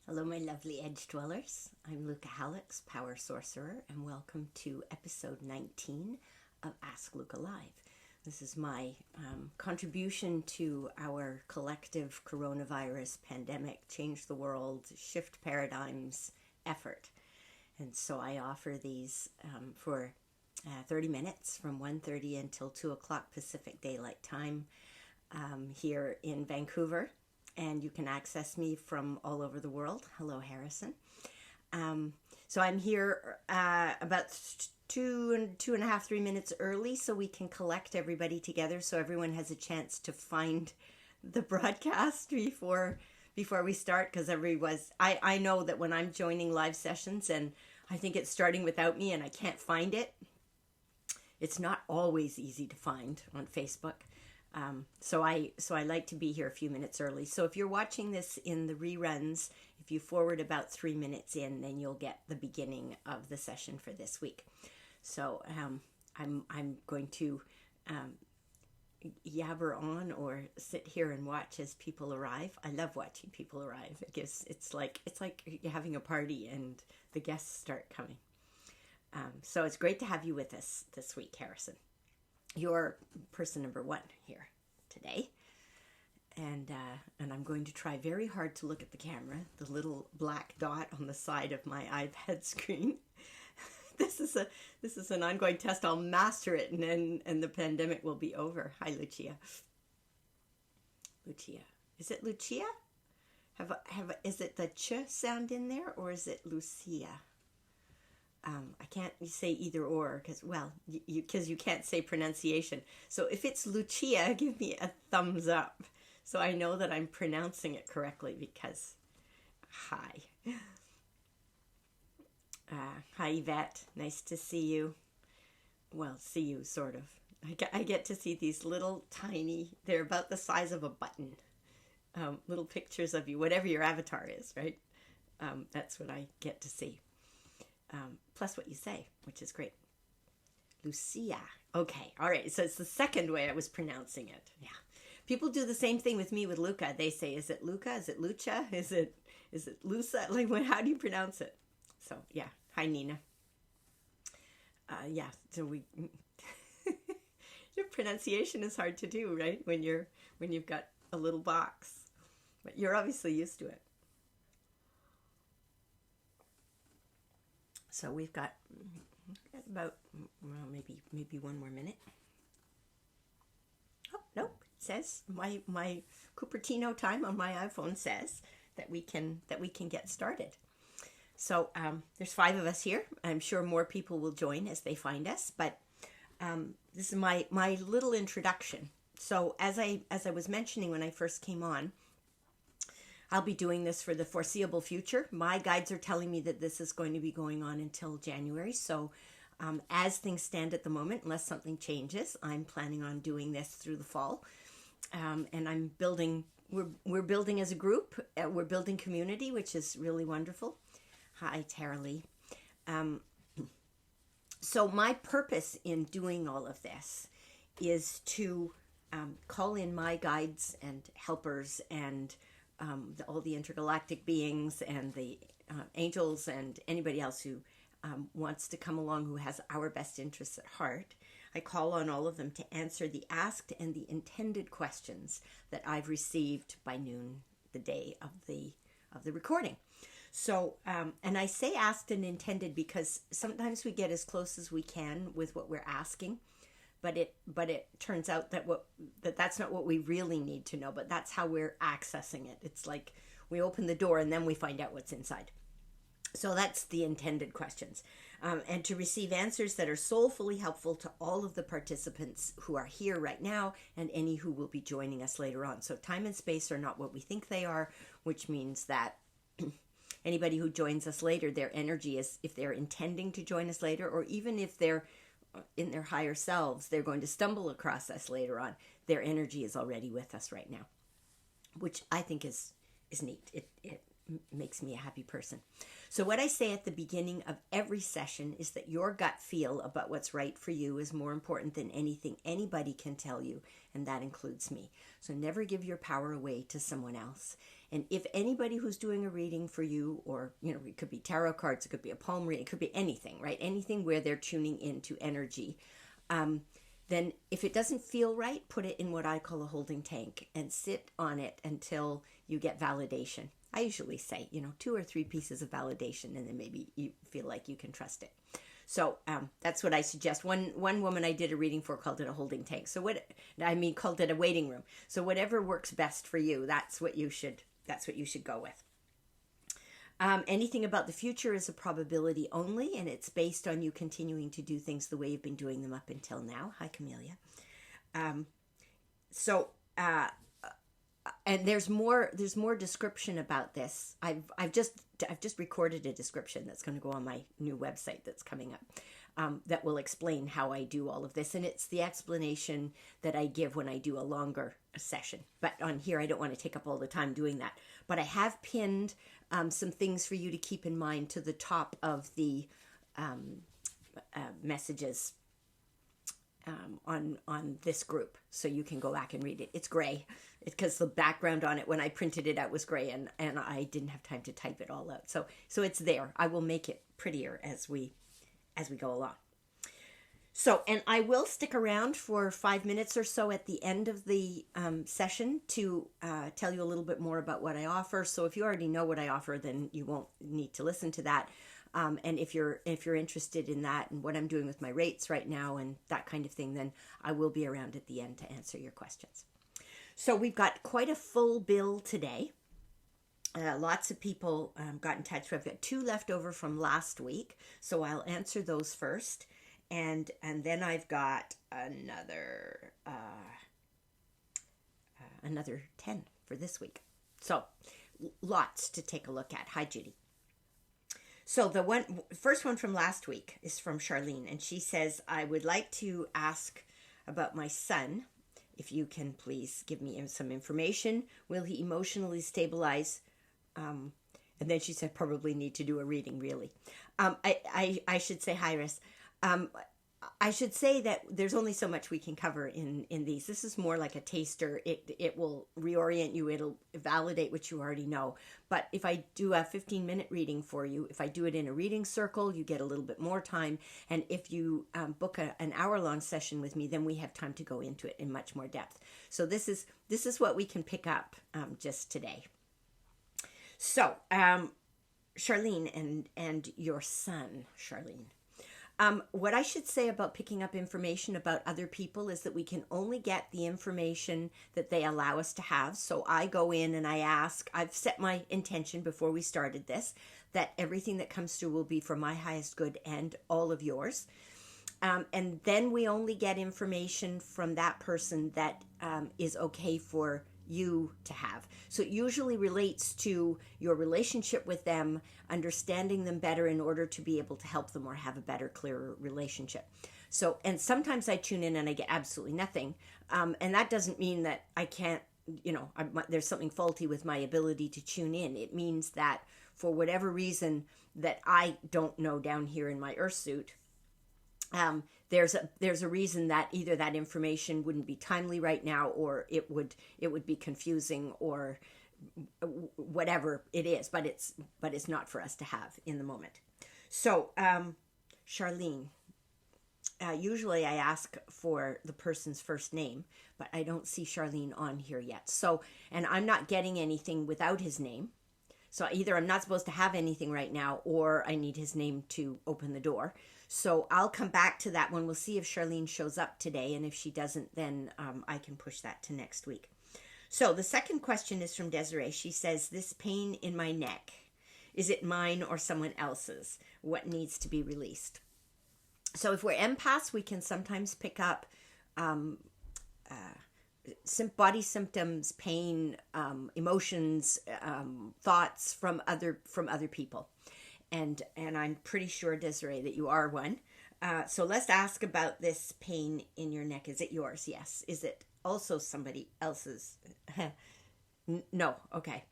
Hello, my lovely edge dwellers. I'm Lucca, Power Sorcerer, and welcome to episode 19 of Ask Lucca Live. This is my contribution to our collective coronavirus pandemic, change the world, shift paradigms effort. And so I offer these for 30 minutes from 1:30 until 2 o'clock Pacific Daylight Time here in Vancouver. And you can access me from all over the world. Hello, Harrison. So I'm here about two and a half, 3 minutes early so we can collect everybody together so everyone has a chance to find the broadcast before we start, because I know that when I'm joining live sessions and I think it's starting without me and I can't find it, it's not always easy to find on Facebook. So I like to be here a few minutes early. So if you're watching this in the reruns, if you forward about 3 minutes in, then you'll get the beginning of the session for this week. So I'm going to yabber on or sit here and watch as people arrive. I love watching people arrive. It's like you're having a party and the guests start coming. So it's great to have you with us this week, Harrison. You're person number 1 here today, and I'm going to try very hard to look at the camera, the little black dot on the side of my iPad screen. This is an ongoing test. I'll master it, and the pandemic will be over. Hi, Lucia. Is it Lucia? Is it the ch sound in there, or is it Lucia? I can't say either or because you can't say pronunciation. So if it's Lucia, give me a thumbs up so I know that I'm pronouncing it correctly, because hi. Hi, Yvette. Nice to see you. Well, see you, sort of. I get to see these little tiny, they're about the size of a button, little pictures of you, whatever your avatar is, right? That's what I get to see. Plus what you say, which is great. Lucia. Okay, all right. So it's the second way I was pronouncing it. Yeah. People do the same thing with me with Lucca. They say, is it Lucca? Is it Lucha? Is it Luca? Like, how do you pronounce it? So, yeah. Hi, Nina. Yeah, so your pronunciation is hard to do, right? When you've got a little box. But you're obviously used to it. So we've got about, maybe one more minute. Oh, no, it says my Cupertino time on my iPhone says that we can get started. So there's 5 of us here. I'm sure more people will join as they find us, but this is my little introduction. So as I was mentioning when I first came on, I'll be doing this for the foreseeable future. My guides are telling me that this is going to be going on until January. So as things stand at the moment, unless something changes, I'm planning on doing this through the fall. And I'm building, we're building as a group. We're building community, which is really wonderful. Hi, Tara Lee. So my purpose in doing all of this is to call in my guides and helpers and all the intergalactic beings and the angels and anybody else who wants to come along who has our best interests at heart. I call on all of them to answer the asked and the intended questions that I've received by noon the day of the recording. So, and I say asked and intended because sometimes we get as close as we can with what we're asking. But it turns out that that's not what we really need to know, but that's how we're accessing it. It's like we open the door and then we find out what's inside. So that's the intended questions. And to receive answers that are soulfully helpful to all of the participants who are here right now and any who will be joining us later on. So time and space are not what we think they are, which means that anybody who joins us later, their energy is, if they're intending to join us later, or even if they're in their higher selves, they're going to stumble across us later on. Their energy is already with us right now, which I think is neat. It makes me a happy person. So what I say at the beginning of every session is that your gut feel about what's right for you is more important than anything anybody can tell you, and that includes me. So never give your power away to someone else. And if anybody who's doing a reading for you, or, it could be tarot cards, it could be a palm reading, it could be anything, right? Anything where they're tuning into energy, then if it doesn't feel right, put it in what I call a holding tank and sit on it until you get validation. I usually say, 2 or 3 pieces of validation, and then maybe you feel like you can trust it. So that's what I suggest. One woman I did a reading for called it a holding tank. Called it a waiting room. So whatever works best for you, that's what you should go with. Anything about the future is a probability only, and it's based on you continuing to do things the way you've been doing them up until now. Hi, Camellia. And there's more description about this. I've just recorded a description that's going to go on my new website that's coming up, that will explain how I do all of this, and it's the explanation that I give when I do a longer session. But on here, I don't want to take up all the time doing that. But I have pinned some things for you to keep in mind to the top of the messages on this group, so you can go back and read it. It's gray because the background on it when I printed it out was gray, and I didn't have time to type it all out. So it's there. I will make it prettier as we go along. So, and I will stick around for 5 minutes or so at the end of the session to tell you a little bit more about what I offer. So if you already know what I offer, then you won't need to listen to that. And if you're interested in that and what I'm doing with my rates right now and that kind of thing, then I will be around at the end to answer your questions. So we've got quite a full bill today. Lots of people got in touch. I've got 2 left over from last week, so I'll answer those first. And then I've got another 10 for this week. So lots to take a look at. Hi, Judy. So the first one from last week is from Charlene, and she says, I would like to ask about my son. If you can please give me some information. Will he emotionally stabilize? And then she said, probably need to do a reading, really. I should say, hi, Iris. I should say that there's only so much we can cover in these. This is more like a taster. It will reorient you. It'll validate what you already know. But if I do a 15-minute reading for you, if I do it in a reading circle, you get a little bit more time. And if you book an hour-long session with me, then we have time to go into it in much more depth. So this is what we can pick up just today. So, Charlene and your son, Charlene. What I should say about picking up information about other people is that we can only get the information that they allow us to have. So I go in and I ask, I've set my intention before we started this, that everything that comes through will be for my highest good and all of yours. And then we only get information from that person that is okay for you to have. So it usually relates to your relationship with them, understanding them better in order to be able to help them or have a better, clearer relationship. So, and sometimes I tune in and I get absolutely nothing. And that doesn't mean that I can't, there's something faulty with my ability to tune in. It means that for whatever reason that I don't know down here in my earth suit, there's a reason that either that information wouldn't be timely right now, or it would be confusing, or whatever it is, but it's not for us to have in the moment. So, Charlene, usually I ask for the person's first name, but I don't see Charlene on here yet. So, and I'm not getting anything without his name. So either I'm not supposed to have anything right now, or I need his name to open the door. So I'll come back to that one. We'll see if Charlene shows up today. And if she doesn't, then I can push that to next week. So the second question is from Desiree. She says, this pain in my neck, is it mine or someone else's? What needs to be released? So if we're empaths, we can sometimes pick up body symptoms, pain, emotions, thoughts from other people. And I'm pretty sure, Desiree, that you are one. So let's ask about this pain in your neck. Is it yours? Yes. Is it also somebody else's? No. Okay.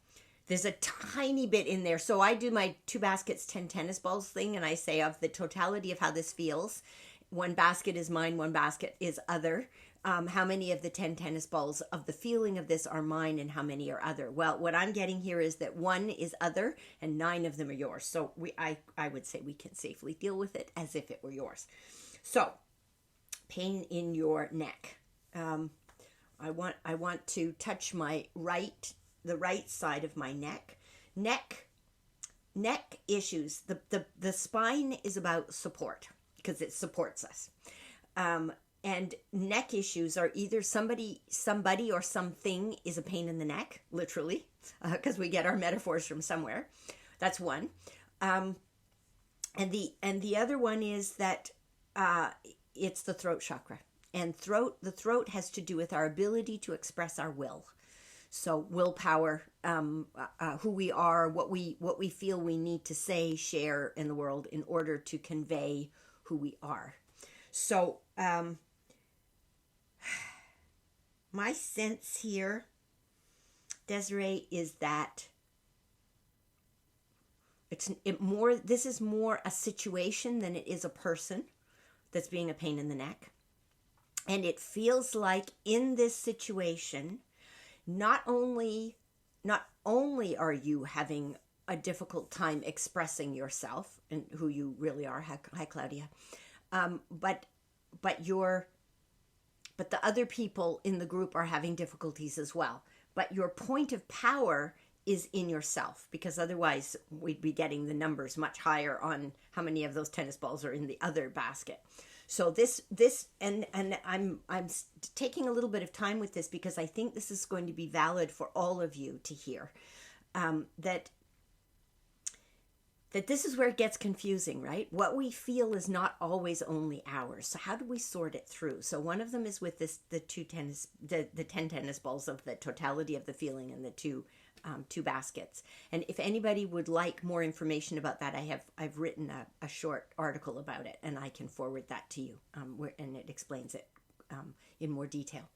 There's a tiny bit in there. So I do my 2 baskets, 10 tennis balls thing, and I say of the totality of how this feels, 1 basket is mine, 1 basket is other. How many of the 10 tennis balls of the feeling of this are mine and how many are other? Well, what I'm getting here is that 1 is other and 9 of them are yours. So I would say we can safely deal with it as if it were yours. So pain in your neck. I want to touch the right side of my neck. Neck issues. The spine is about support because it supports us. And neck issues are either somebody or something is a pain in the neck, literally, because we get our metaphors from somewhere. That's one. And the other one is that it's the throat chakra. And the throat has to do with our ability to express our will. So willpower, who we are, what we feel we need to say, share in the world in order to convey who we are. So my sense here, Desiree, is that this is more a situation than it is a person that's being a pain in the neck. And it feels like in this situation, not only are you having a difficult time expressing yourself and who you really are, hi Claudia, but the other people in the group are having difficulties as well. But your point of power is in yourself, because otherwise we'd be getting the numbers much higher on how many of those tennis balls are in the other basket. So this and I'm taking a little bit of time with this because I think this is going to be valid for all of you to hear, that this is where it gets confusing, right? What we feel is not always only ours. So how do we sort it through? So one of them is with the 10 tennis balls of the totality of the feeling and the two baskets. And if anybody would like more information about that, I've written a short article about it, and I can forward that to you, and it explains it in more detail.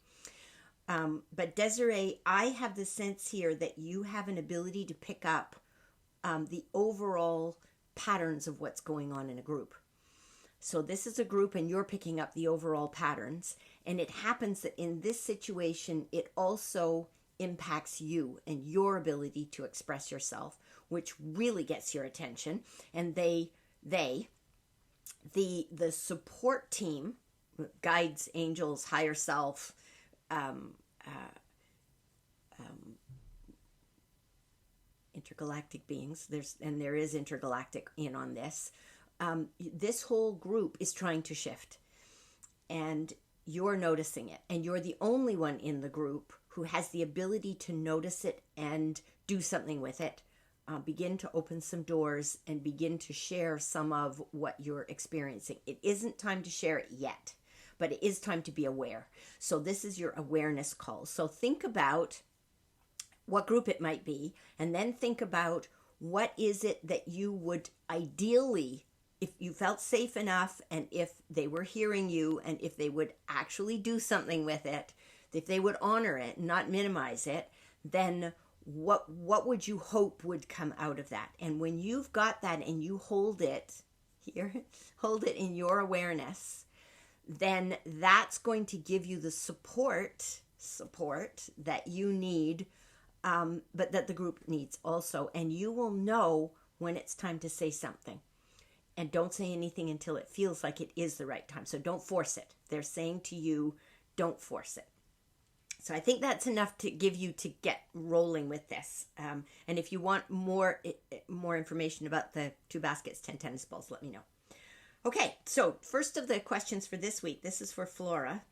But Desiree, I have the sense here that you have an ability to pick up the overall patterns of what's going on in a group. So this is a group and you're picking up the overall patterns. And it happens that in this situation, it also impacts you and your ability to express yourself, which really gets your attention. And the support team, guides, angels, higher self, intergalactic beings, there is intergalactic in on this. This whole group is trying to shift, and you're noticing it, and you're the only one in the group who has the ability to notice it and do something with it, begin to open some doors and begin to share some of what you're experiencing. It isn't time to share it yet, but it is time to be aware. So this is your awareness call. So think about what group it might be, and then think about what is it that you would ideally, if you felt safe enough, and if they were hearing you, and if they would actually do something with it, if they would honor it, not minimize it, then what would you hope would come out of that? And when you've got that and you hold it here, hold it in your awareness, then that's going to give you the support that you need, but that the group needs also. And you will know when it's time to say something. And don't say anything until it feels like it is the right time. So don't force it. They're saying to you, don't force it. So I think that's enough to give you to get rolling with this. And if you want more information about the 2 baskets, 10 tennis balls, let me know. Okay, so first of the questions for this week, this is for Flora.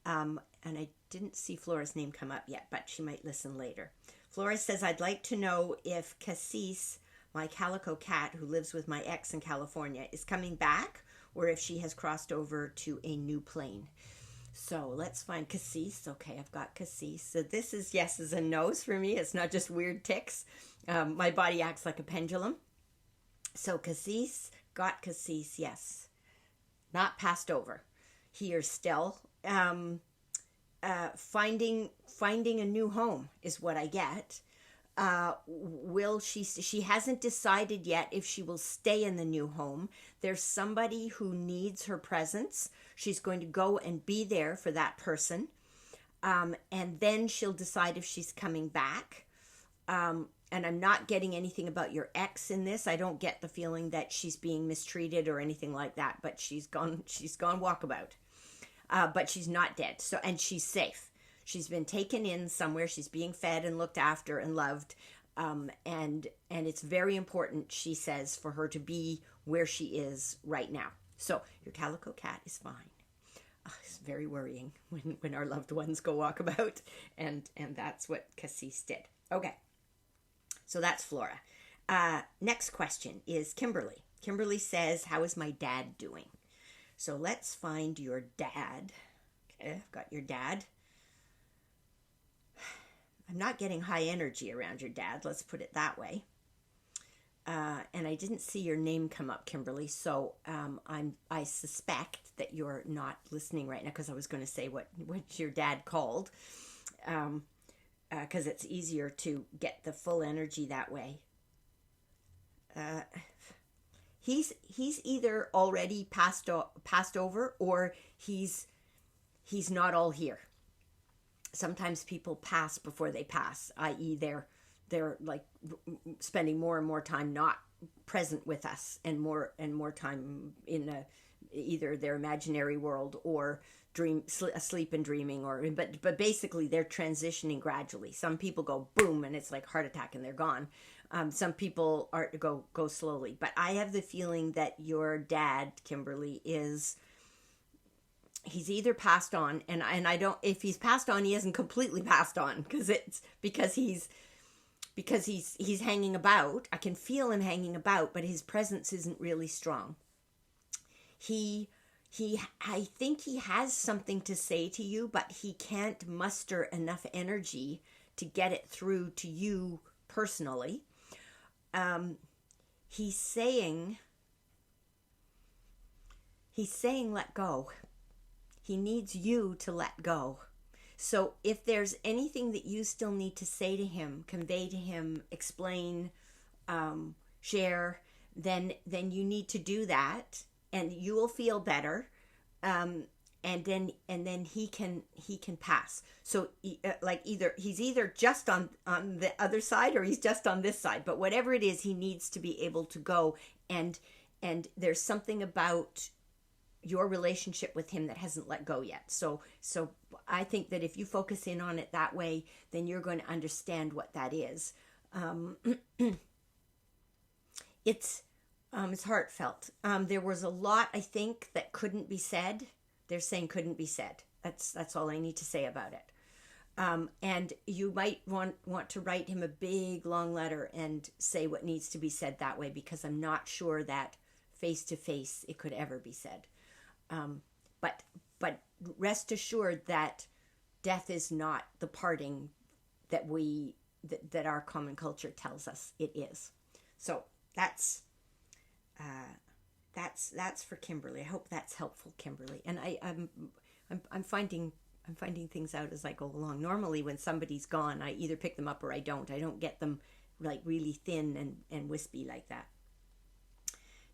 And I didn't see Flora's name come up yet, but she might listen later. Flora says, I'd like to know if Cassis, my calico cat who lives with my ex in California, is coming back, or if she has crossed over to a new plane. So let's find Cassis. Okay, I've got Cassis. So this is yeses and nos for me. It's not just weird tics. My body acts like a pendulum. So Cassis, got Cassis, yes. Not passed over. Here still. Finding a new home is what I get. Will she hasn't decided yet if she will stay in the new home. There's somebody who needs her presence. She's going to go and be there for that person. And then she'll decide if she's coming back. And I'm not getting anything about your ex in this. I don't get the feeling that she's being mistreated or anything like that, but she's gone walkabout. But she's not dead. So, and she's safe. She's been taken in somewhere. She's being fed and looked after and loved. And it's very important, she says, for her to be where she is right now. So your calico cat is fine. It's very worrying when our loved ones go walkabout. And that's what Cassis did. Okay. So that's Flora. Next question is Kimberly. Kimberly says, how is my dad doing? So let's find your dad. Okay, I've got your dad. I'm not getting high energy around your dad. Let's put it that way. And I didn't see your name come up, Kimberly. So I suspect that you're not listening right now, because I was going to say what your dad called. Because it's easier to get the full energy that way. He's either already passed over, or he's not all here. Sometimes people pass before they pass, i.e. they're like spending more and more time not present with us, and more time in either their imaginary world or asleep and dreaming, but basically they're transitioning gradually. Some people go boom and it's like heart attack and they're gone. Some people go slowly, but I have the feeling that your dad, Kimberly, he's either passed on, and I don't, if he's passed on, he hasn't completely passed on, because he's hanging about. I can feel him hanging about, but his presence isn't really strong. I think he has something to say to you, but he can't muster enough energy to get it through to you personally. He's saying let go. He needs you to let go. So if there's anything that you still need to say to him, convey to him, explain, share, then you need to do that. And you will feel better, and then he can pass. So he's either just on the other side, or he's just on this side. But whatever it is, he needs to be able to go. And there's something about your relationship with him that hasn't let go yet. So I think that if you focus in on it that way, then you're going to understand what that is. It's heartfelt. There was a lot, I think, that couldn't be said. They're saying couldn't be said. That's all I need to say about it. And you might want to write him a big, long letter and say what needs to be said that way, because I'm not sure that face to face it could ever be said. But rest assured that death is not the parting that that our common culture tells us it is. So that's for Kimberly. I hope that's helpful, Kimberly. And I'm finding things out as I go along. Normally, when somebody's gone, I either pick them up or I don't. I don't get them like really thin and wispy like that.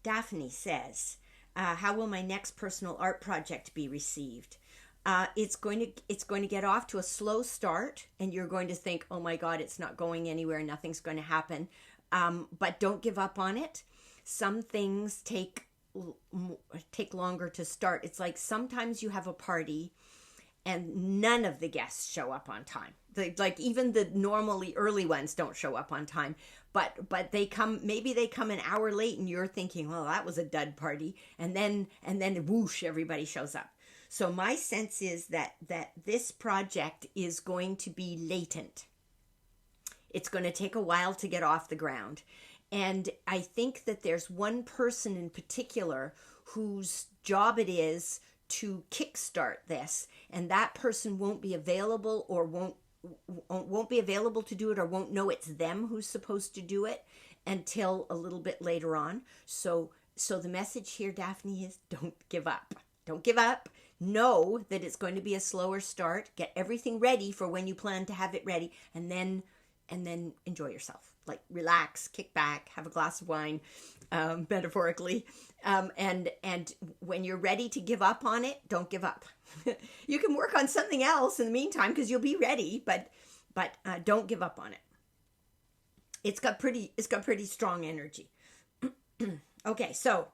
Daphne says, how will my next personal art project be received? It's going to get off to a slow start, and you're going to think, oh my God, it's not going anywhere. Nothing's going to happen. But don't give up on it. Some things take longer to start. It's like sometimes you have a party and none of the guests show up on time. Like even the normally early ones don't show up on time, but maybe they come an hour late and you're thinking, well, that was a dud party. And then whoosh, everybody shows up. So my sense is that this project is going to be latent. It's going to take a while to get off the ground. And I think that there's one person in particular whose job it is to kickstart this, and that person won't be available or won't be available to do it, or won't know it's them who's supposed to do it until a little bit later on. So the message here, Daphne, is don't give up. Don't give up. Know that it's going to be a slower start. Get everything ready for when you plan to have it ready, and then and then enjoy yourself. Like relax, kick back, have a glass of wine, metaphorically. And when you're ready to give up on it, don't give up. You can work on something else in the meantime because you'll be ready, but don't give up on it. It's got pretty strong energy. Okay, so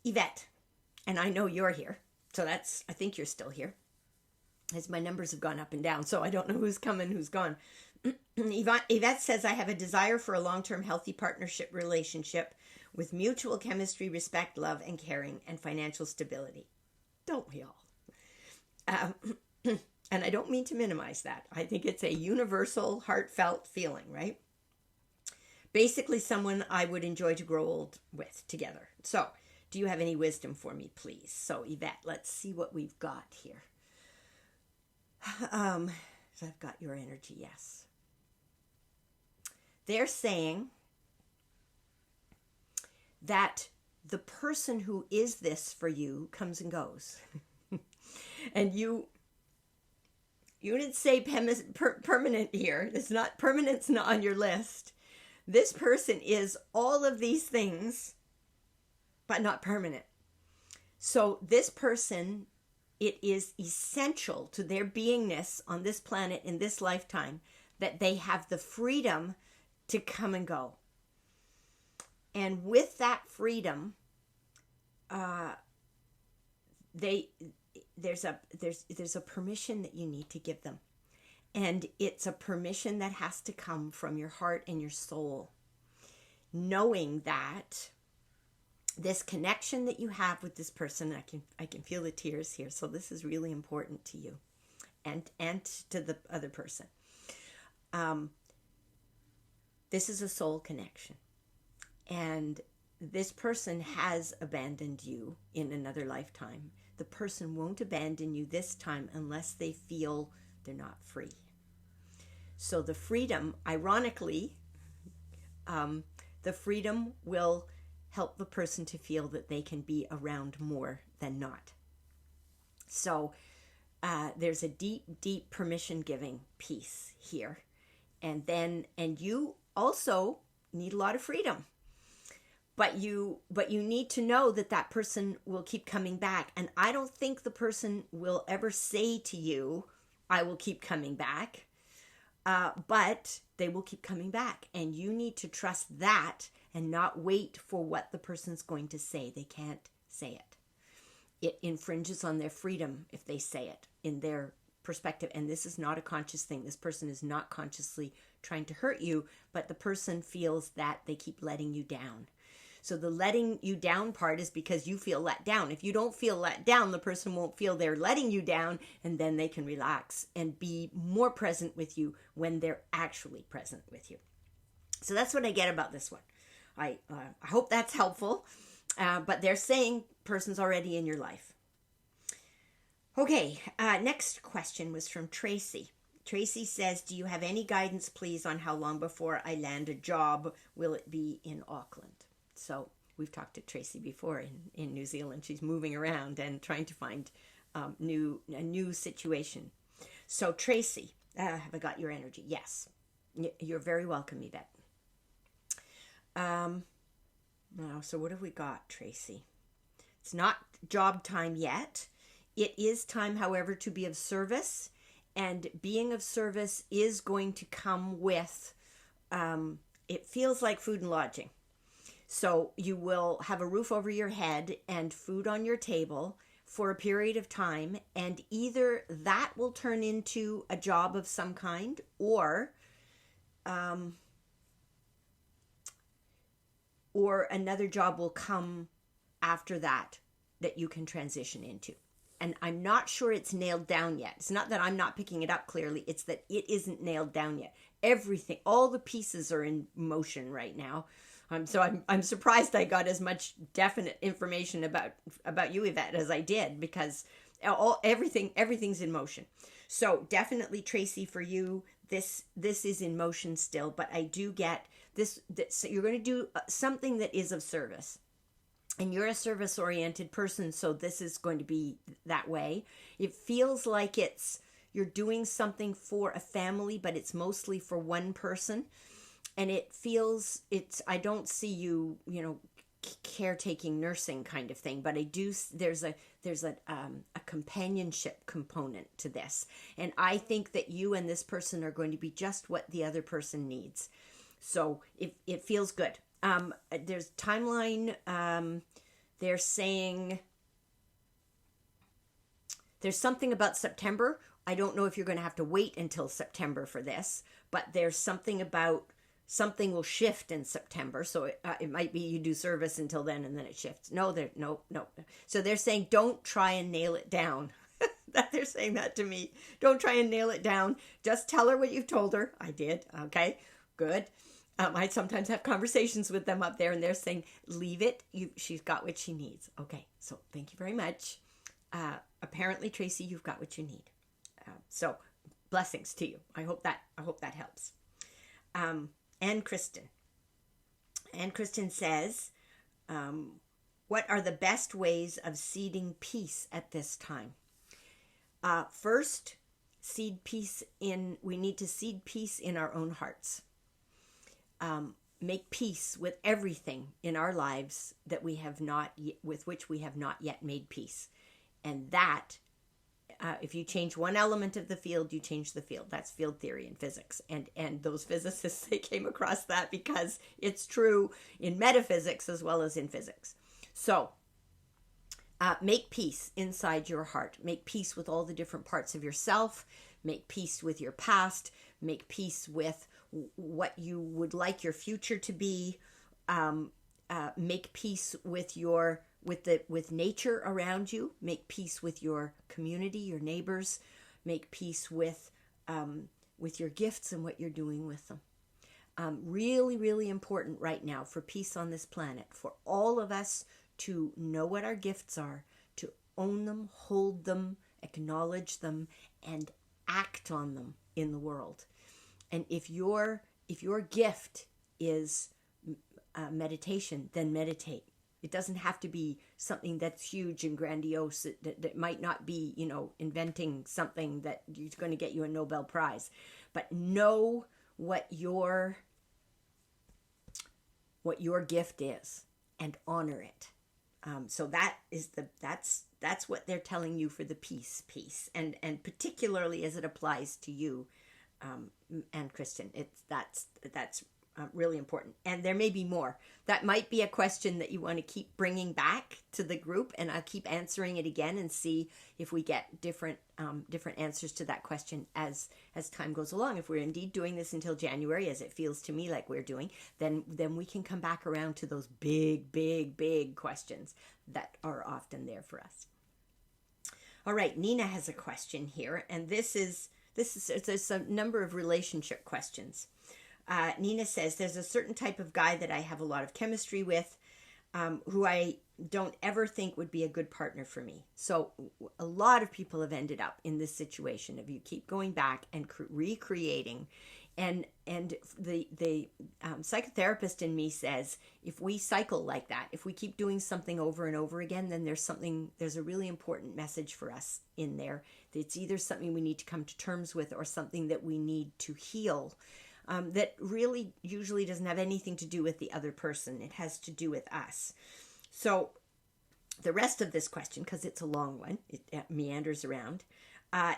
Yvette, and I know you're here, so I think you're still here, as my numbers have gone up and down, so I don't know who's come and who's gone. Yvette says, I have a desire for a long-term healthy partnership relationship with mutual chemistry, respect, love, and caring, and financial stability. Don't we all? And I don't mean to minimize that. I think it's a universal, heartfelt feeling, right? Basically, someone I would enjoy to grow old with together. So, do you have any wisdom for me, please? So, Yvette, let's see what we've got here. So I've got your energy, yes. They're saying that the person who is this for you comes and goes. And you didn't say permanent here. It's not permanent's not on your list. This person is all of these things, but not permanent. So this person, it is essential to their beingness on this planet in this lifetime that they have the freedom to come and go. And with that freedom, there's a permission that you need to give them. And it's a permission that has to come from your heart and your soul, knowing that this connection that you have with this person, I can feel the tears here, so this is really important to you and to the other person. This is a soul connection, and this person has abandoned you in another lifetime. The person won't abandon you this time unless they feel they're not free. So the freedom, ironically, the freedom will help the person to feel that they can be around more than not. So there's a deep, deep permission giving piece here. And you also need a lot of freedom. But you need to know that person will keep coming back. And I don't think the person will ever say to you, I will keep coming back. But they will keep coming back. And you need to trust that and not wait for what the person's going to say. They can't say it. It infringes on their freedom if they say it in their perspective. And this is not a conscious thing. This person is not consciously trying to hurt you, but the person feels that they keep letting you down. So the letting you down part is because you feel let down. If you don't feel let down, the person won't feel they're letting you down, and then they can relax and be more present with you when they're actually present with you. So that's what I get about this one. I hope that's helpful, but they're saying person's already in your life. Okay, next question was from Tracy. Tracy says, do you have any guidance, please, on how long before I land a job? Will it be in Auckland? So we've talked to Tracy before in New Zealand. She's moving around and trying to find a new situation. So Tracy, have I got your energy? Yes. You're very welcome, Yvette. So what have we got, Tracy? It's not job time yet. It is time, however, to be of service. And being of service is going to come with, it feels like food and lodging. So you will have a roof over your head and food on your table for a period of time. And either that will turn into a job of some kind, or another job will come after that you can transition into. And I'm not sure it's nailed down yet. It's not that I'm not picking it up clearly. It's that it isn't nailed down yet. Everything, all the pieces are in motion right now. So I'm surprised I got as much definite information about you, Yvette, as I did, because everything's in motion. So definitely, Tracy, for you, this is in motion still. But I do get this. So you're going to do something that is of service. And you're a service-oriented person, so this is going to be that way. It feels like it's you're doing something for a family, but it's mostly for one person. And I don't see you, caretaking nursing kind of thing, but I do, there's a companionship component to this. And I think that you and this person are going to be just what the other person needs. So it feels good. There's timeline. They're saying there's something about September. I don't know if you're going to have to wait until September for this, but there's something about something will shift in September. So it might be you do service until then and then it shifts. No. So they're saying don't try and nail it down. They're saying that to me. Don't try and nail it down. Just tell her what you've told her. I did. Okay, good. I sometimes have conversations with them up there and they're saying, leave it. She's got what she needs. Okay, so thank you very much. Apparently, Tracy, you've got what you need. So blessings to you. I hope that helps. And Kristen says, what are the best ways of seeding peace at this time? First, we need to seed peace in our own hearts. Make peace with everything in our lives that with which we have not yet made peace. And that, if you change one element of the field, you change the field. That's field theory in physics. And those physicists, they came across that because it's true in metaphysics as well as in physics. So, make peace inside your heart. Make peace with all the different parts of yourself. Make peace with your past. Make peace with what you would like your future to be. Make peace with with nature around you. Make peace with your community, your neighbors. Make peace with your gifts and what you're doing with them. Really, really important right now for peace on this planet, for all of us to know what our gifts are, to own them, hold them, acknowledge them, and act on them in the world. And if your gift is meditation, then meditate. It doesn't have to be something that's huge and grandiose. That might not be, inventing something that is going to get you a Nobel Prize. But know what your gift is and honor it. So that's what they're telling you for the peace, and particularly as it applies to you, and Kristen. That's really important. And there may be more. That might be a question that you want to keep bringing back to the group, and I'll keep answering it again and see if we get different answers to that question as time goes along. If we're indeed doing this until January, as it feels to me like we're doing, then we can come back around to those big questions that are often there for us. All right, Nina has a question here, and there's a number of relationship questions. Nina says, there's a certain type of guy that I have a lot of chemistry with, who I don't ever think would be a good partner for me. So a lot of people have ended up in this situation of you keep going back and recreating. And the psychotherapist in me says, if we cycle like that, if we keep doing something over and over again, then there's a really important message for us in there. It's either something we need to come to terms with or something that we need to heal. That really usually doesn't have anything to do with the other person. It has to do with us. So the rest of this question, because it's a long one, it meanders around.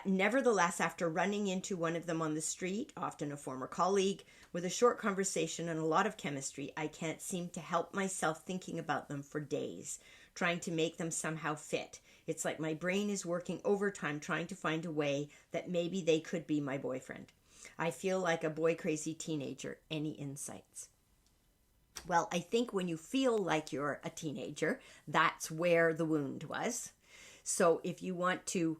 Nevertheless, after running into one of them on the street, often a former colleague, with a short conversation and a lot of chemistry, I can't seem to help myself thinking about them for days, trying to make them somehow fit. It's like my brain is working overtime trying to find a way that maybe they could be my boyfriend. I feel like a boy-crazy teenager. Any insights? Well, I think when you feel like you're a teenager, that's where the wound was. So if you want to,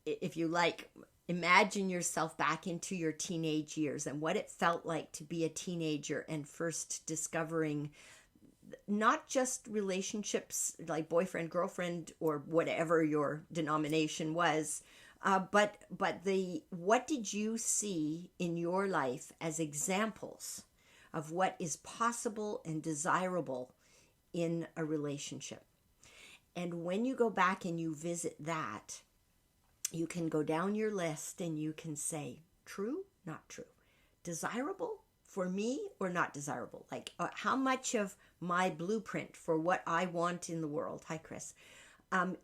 if you like, imagine yourself back into your teenage years and what it felt like to be a teenager and first discovering not just relationships like boyfriend, girlfriend, or whatever your denomination was, but what did you see in your life as examples of what is possible and desirable in a relationship? And when you go back and you visit that, you can go down your list and you can say true, not true, desirable for me or not desirable. Like how much of my blueprint for what I want in the world, hi Chris,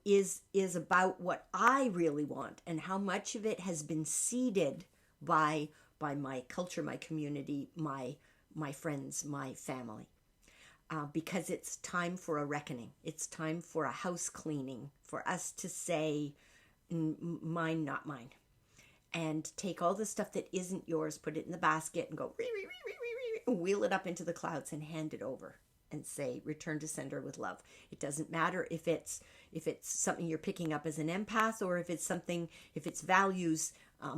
is about what I really want, and how much of it has been seeded by my culture, my community, my friends, my family. Because it's time for a reckoning. It's time for a house cleaning, for us to say, mine, not mine. And take all the stuff that isn't yours, put it in the basket and go, wheel it up into the clouds and hand it over and say, return to sender with love. It doesn't matter if it's something you're picking up as an empath, or if it's values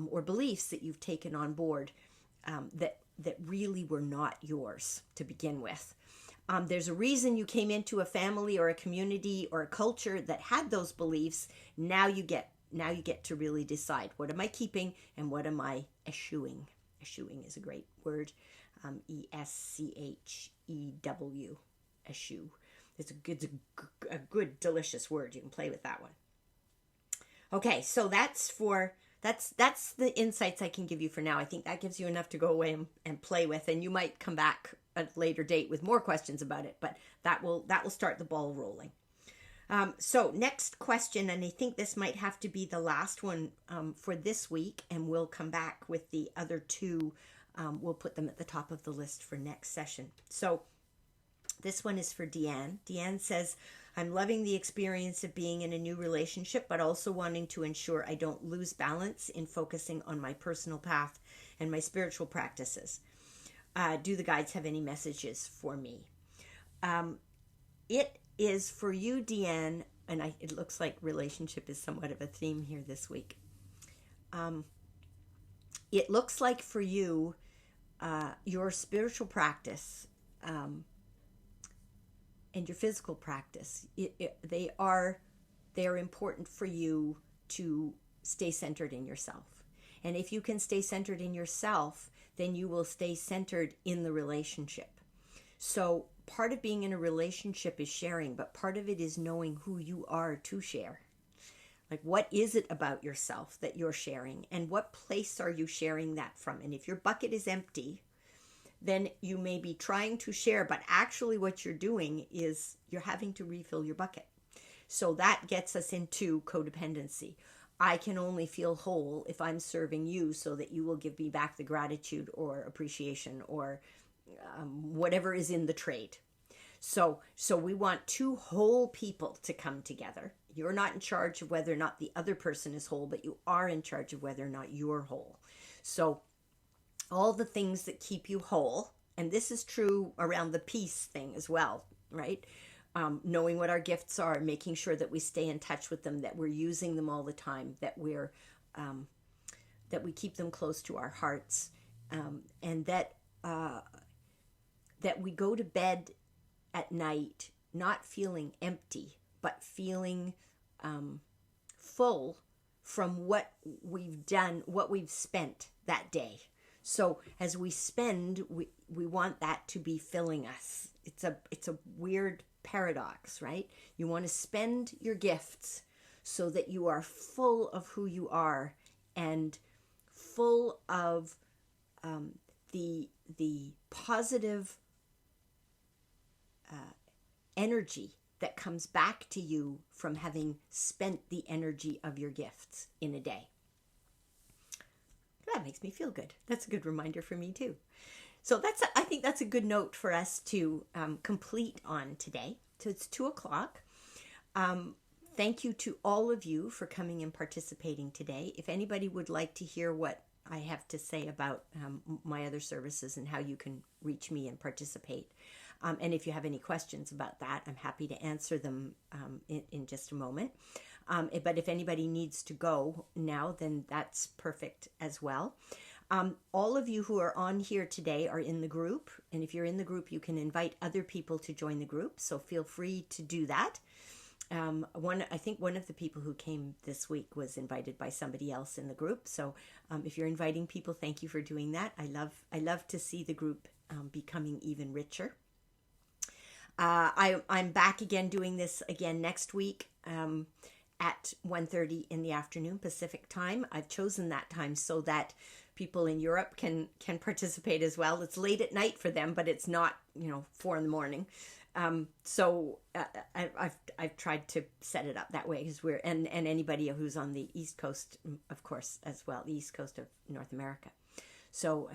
or beliefs that you've taken on board that really were not yours to begin with. There's a reason you came into a family or a community or a culture that had those beliefs. Now you get to really decide, what am I keeping and what am I eschewing? Eschewing is a great word. ESCHEW, eschew. It's a good, delicious word. You can play with that one. Okay, so that's the insights I can give you for now. I think that gives you enough to go away and play with, and you might come back at a later date with more questions about it, but that will start the ball rolling. So next question, and I think this might have to be the last one for this week, and we'll come back with the other two. We'll put them at the top of the list for next session. So this one is for Deanne. Deanne says, I'm loving the experience of being in a new relationship, but also wanting to ensure I don't lose balance in focusing on my personal path and my spiritual practices. Do the guides have any messages for me? It is for you, Deanne, and it looks like relationship is somewhat of a theme here this week. It looks like for you, your spiritual practice and your physical practice, they are important for you to stay centered in yourself. And if you can stay centered in yourself, then you will stay centered in the relationship. So part of being in a relationship is sharing, but part of it is knowing who you are to share. Like, what is it about yourself that you're sharing, and what place are you sharing that from? And if your bucket is empty, then you may be trying to share, but actually what you're doing is you're having to refill your bucket. So that gets us into codependency. I can only feel whole if I'm serving you so that you will give me back the gratitude or appreciation or whatever is in the trade. So we want two whole people to come together. You're not in charge of whether or not the other person is whole, but you are in charge of whether or not you're whole. So all the things that keep you whole, and this is true around the peace thing as well, right? Knowing what our gifts are, making sure that we stay in touch with them, that we're using them all the time, that we keep them close to our hearts, and that we go to bed at night not feeling empty, but feeling full from what we've done, what we've spent that day. So as we spend, we want that to be filling us. It's a weird paradox, right? You want to spend your gifts so that you are full of who you are and full of the positive energy that comes back to you from having spent the energy of your gifts in a day. That makes me feel good. That's a good reminder for me too. So I think that's a good note for us to complete on today. So it's 2:00. Thank you to all of you for coming and participating today. If anybody would like to hear what I have to say about my other services and how you can reach me and participate, and if you have any questions about that, I'm happy to answer them in just a moment. But if anybody needs to go now, then that's perfect as well. All of you who are on here today are in the group. And if you're in the group, you can invite other people to join the group. So feel free to do that. I think one of the people who came this week was invited by somebody else in the group. So if you're inviting people, thank you for doing that. I love to see the group becoming even richer. I'm back again doing this again next week. at 1:30 in the afternoon Pacific time. I've chosen that time so that people in Europe can participate as well. It's late at night for them, but it's not 4 in the morning. So I've tried to set it up that way because we're and anybody who's on the East Coast, of course, as well, the East Coast of North America. So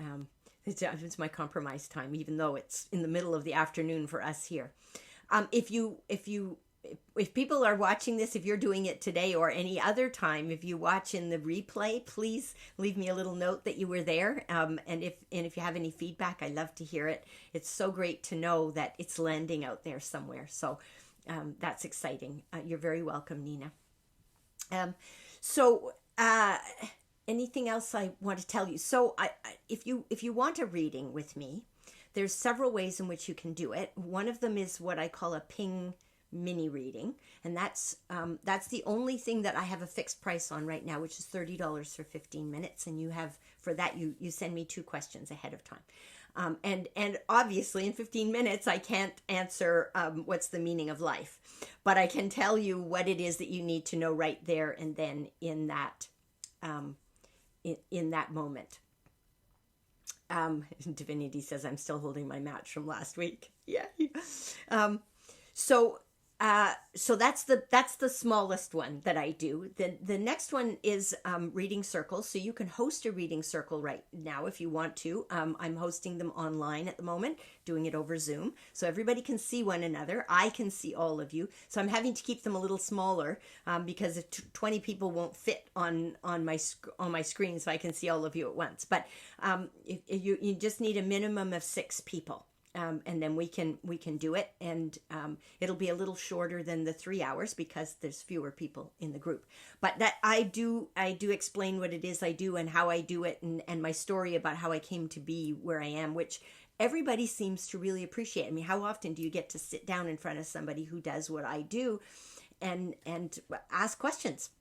it's my compromise time, even though it's in the middle of the afternoon for us here. If people are watching this, if you're doing it today or any other time, if you watch in the replay, please leave me a little note that you were there. And if you have any feedback, I love to hear it. It's so great to know that it's landing out there somewhere. So that's exciting. You're very welcome, Nina. Anything else I want to tell you? So if you want a reading with me, there's several ways in which you can do it. One of them is what I call a ping mini reading, and that's the only thing that I have a fixed price on right now, which is $30 for 15 minutes, and you have for that you send me 2 questions ahead of time, and obviously in 15 minutes I can't answer what's the meaning of life, but I can tell you what it is that you need to know right there and then in that in that moment. Divinity says I'm still holding my match from last week. Yeah. So that's the smallest one that I do. The next one is reading circles. So you can host a reading circle right now if you want to. I'm hosting them online at the moment, doing it over Zoom, so everybody can see one another. I can see all of you. So I'm having to keep them a little smaller because if 20 people won't fit on my screen, so I can see all of you at once. But if you just need a minimum of 6 people. And then we can do it, and it'll be a little shorter than the 3 hours because there's fewer people in the group. But that I do explain what it is I do and how I do it, and my story about how I came to be where I am, which everybody seems to really appreciate. I mean, how often do you get to sit down in front of somebody who does what I do and ask questions?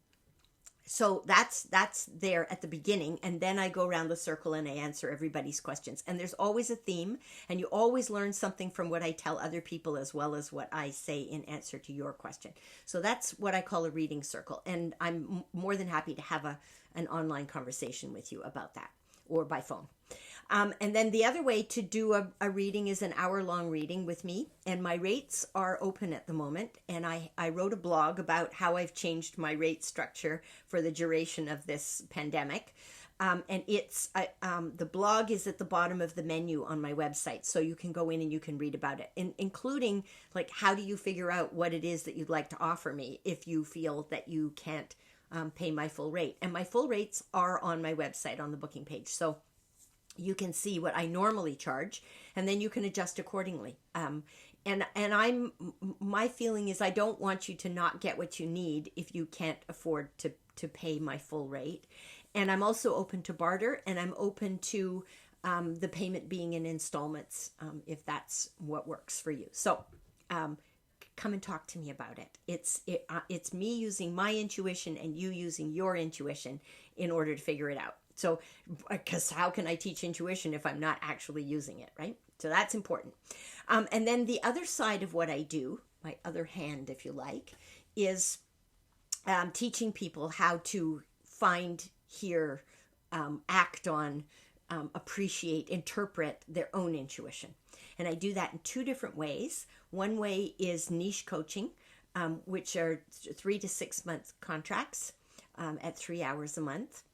So that's there at the beginning, and then I go around the circle and I answer everybody's questions. And there's always a theme, and you always learn something from what I tell other people as well as what I say in answer to your question. So that's what I call a reading circle, and I'm more than happy to have an online conversation with you about that, or by phone. And then the other way to do a reading is an hour-long reading with me, and my rates are open at the moment, and I wrote a blog about how I've changed my rate structure for the duration of this pandemic, and it's the blog is at the bottom of the menu on my website, so you can go in and you can read about it, including like how do you figure out what it is that you'd like to offer me if you feel that you can't pay my full rate. And my full rates are on my website on the booking page, so you can see what I normally charge, and then you can adjust accordingly. And my feeling is I don't want you to not get what you need if you can't afford to pay my full rate. And I'm also open to barter, and I'm open to the payment being in installments if that's what works for you. So come and talk to me about it. It's me using my intuition and you using your intuition in order to figure it out. So, because how can I teach intuition if I'm not actually using it, right? So that's important. And then the other side of what I do, my other hand, if you like, is teaching people how to find, hear, act on, appreciate, interpret their own intuition. And I do that in 2 different ways. One way is niche coaching, which are 3 to 6 month contracts at 3 hours a month.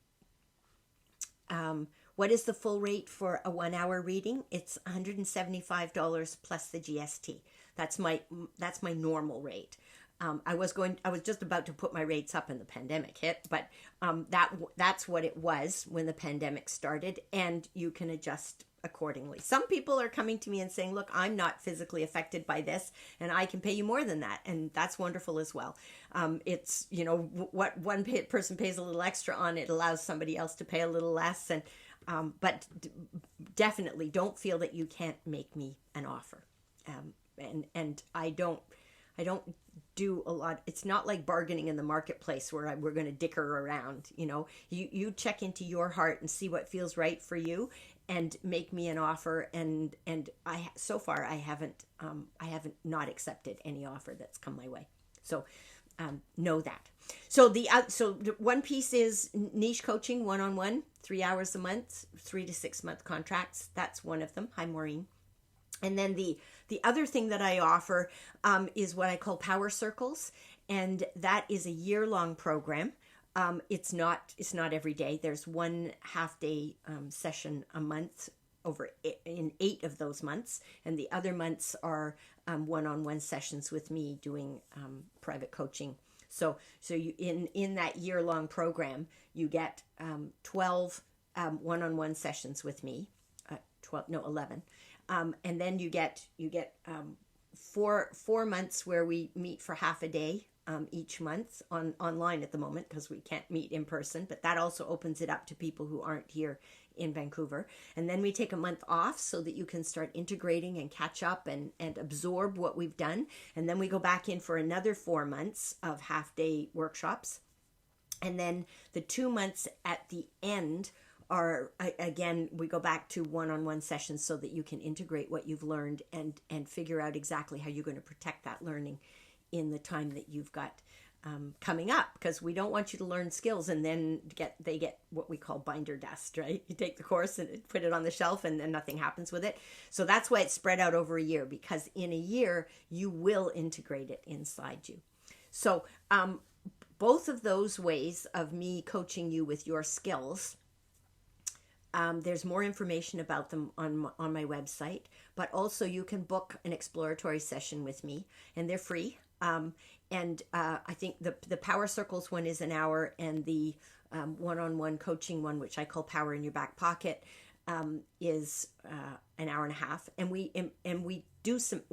What is the full rate for a 1 hour reading? It's $175 plus the GST. That's my normal rate. I was just about to put my rates up and the pandemic hit, but that's what it was when the pandemic started, and you can adjust accordingly. Some people are coming to me and saying, look, I'm not physically affected by this and I can pay you more than that. And that's wonderful as well. It's, what one person pays a little extra on, it allows somebody else to pay a little less. And, but definitely don't feel that you can't make me an offer. And I don't do a lot. It's not like bargaining in the marketplace where we're going to dicker around. You check into your heart and see what feels right for you and make me an offer. And so far I haven't not accepted any offer that's come my way. So know that. So the one piece is niche coaching, one-on-one, 3 hours a month, 3 to 6 month contracts. That's one of them. Hi, Maureen. And then the other thing that I offer is what I call Power Circles, and that is a year-long program. It's not every day. There's one half-day session a month in 8 of those months, and the other months are one-on-one sessions with me doing private coaching. So you in that year-long program, you get 12 one-on-one sessions with me, 11. And then you get 4 months where we meet for half a day each month online at the moment, because we can't meet in person, but that also opens it up to people who aren't here in Vancouver. And then we take a month off so that you can start integrating and catch up and absorb what we've done. And then we go back in for another 4 months of half-day workshops. And then the 2 months at the end are, again, we go back to one-on-one sessions so that you can integrate what you've learned and figure out exactly how you're going to protect that learning in the time that you've got coming up, because we don't want you to learn skills and then they get what we call binder dust, right? You take the course and put it on the shelf and then nothing happens with it. So that's why it's spread out over a year, because in a year you will integrate it inside you. So both of those ways of me coaching you with your skills, there's more information about them on my website, but also you can book an exploratory session with me, and they're free. I think the Power Circles one is an hour, and the one-on-one coaching one, which I call Power in Your Back Pocket, is an hour and a half. And we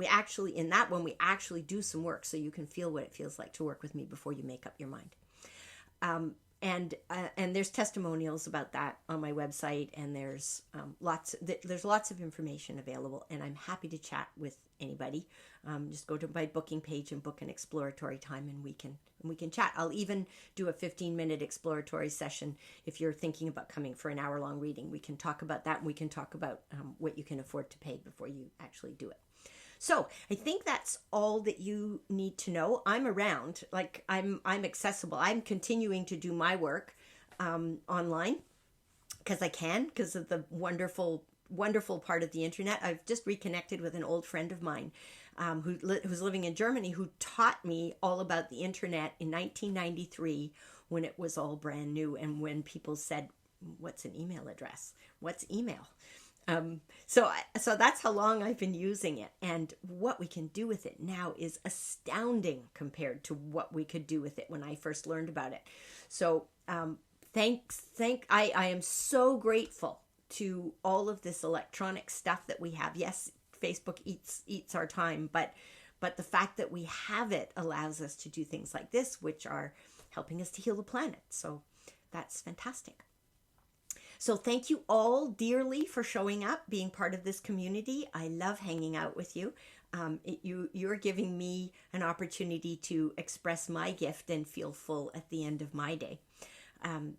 actually do some work, so you can feel what it feels like to work with me before you make up your mind. And there's testimonials about that on my website, and there's lots of information available, and I'm happy to chat with anybody. Just go to my booking page and book an exploratory time, and we can chat. I'll even do a 15-minute exploratory session if you're thinking about coming for an hour-long reading. We can talk about that, and we can talk about what you can afford to pay before you actually do it. So I think that's all that you need to know. I'm around, like I'm accessible. I'm continuing to do my work online because I can, because of the wonderful part of the internet. I've just reconnected with an old friend of mine who's living in Germany, who taught me all about the internet in 1993 when it was all brand new, and when people said, "What's an email address? What's email?" So that's how long I've been using it, and what we can do with it now is astounding compared to what we could do with it when I first learned about it. So I am so grateful to all of this electronic stuff that we have. Yes, Facebook eats our time, but the fact that we have it allows us to do things like this, which are helping us to heal the planet. So that's fantastic. So thank you all dearly for showing up, being part of this community. I love hanging out with you. You're giving me an opportunity to express my gift and feel full at the end of my day.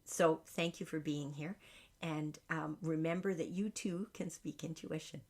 So thank you for being here. And remember that you too can speak intuition.